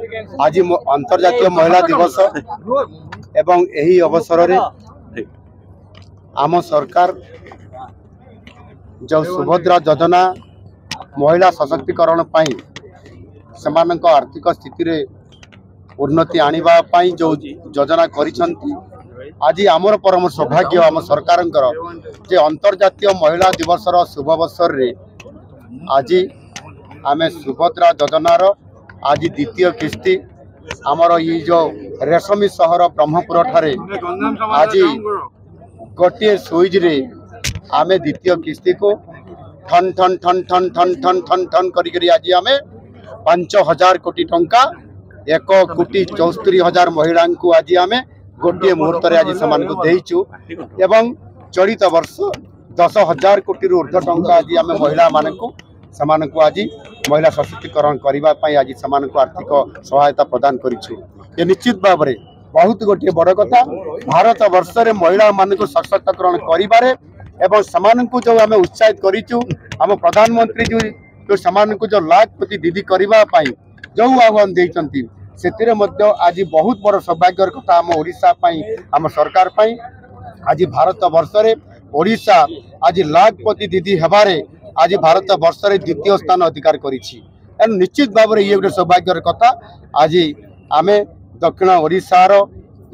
आज अंतर्जातीय महिला दिवस एवं यही अवसर रे आम सरकार जो सुभद्रा योजना महिला सशक्तिकरण पाई सेमानक आर्थिक स्थिति रे उन्नति आनिबा पाई जो योजना करिसंती आज आमर परम सौभाग्य आम सरकार जे अंतर्जातीय महिला दिवस शुभ अवसर रे आज आमे सुभद्रा योजनार आज द्वितीय किस्ती आमर ये जो रेशमी सहर ब्रह्मपुर ठारे आज गोटे सुइज रे आमे द्वितीय किस्ती को ठन ठन ठन ठन ठन ठन ठन ठन करी आज आमे 5,000 कोटी टंका 1,74,000 महिला को आज आमे गोटे मुहूर्त आज सामान को देइचु एवं चलित वर्ष 10,000 कोटी ऊर्ध्व टंका आज आमे महिला मानकु समान को आज महिला सशक्तिकरण करने आज समान को आर्थिक सहायता प्रदान करिछु। ये निश्चित भाव में बहुत गोटे बड़ कथा भारत वर्ष रे महिला मान को सशक्तिकरण करिबारे एवं समान को जो आम उत्साहित करिछु आम प्रधानमंत्री जो समान को जो लाखपति दीदी करने जो आह्वान देइचंती सेतिरे मध्य आज बहुत बड़ सौभाग्यर कथा आम ओडिशा पई आम सरकार पई आज भारत वर्ष रे ओडिशा आज लाखपति दीदी हेबारे आज भारत वर्ष रे द्वितीय स्थान अधिकार करिछि। निश्चित भाव में ये गोटे सौभाग्यर कथा आज आमे दक्षिण ओडिशार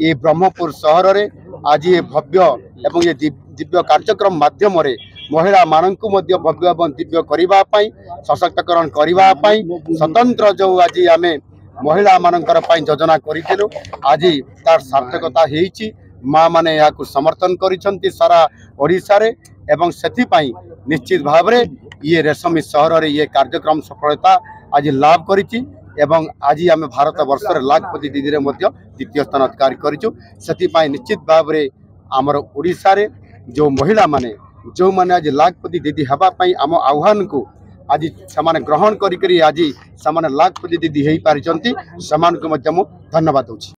ये ब्रह्मपुर सहर रे आज ये भव्य एवं ये दिव्य कार्यक्रम माध्यम रे महिला मानकु मध्य भव्य एवं दिव्य करबा पई सशक्तिकरण करबा पई स्वतंत्र जो आज आमे महिला मानकर पई योजना करिथिलु आज तार सार्थकता हेइछि माँ माने याकु समर्थन करिसंती सारा ओडिशा रे एवं सेथि पई निश्चित भाव में ये रेशमी सहर रे ये कार्यक्रम सफलता आज लाभ करिछि एवं आज आम भारत वर्ष लाखपति दीदी रे मध्य द्वितीय स्थान अधिकार करिछु सेथि पई निश्चित भाव में आमर ओडिशा रे जो महिला माने जो माने आज लाखपति दीदी हेबा पई आम आह्वान को आज समान ग्रहण करी आज समान लाखपति दीदी हेई पारिचंती समान को मध्य मु धन्यवाद दूची।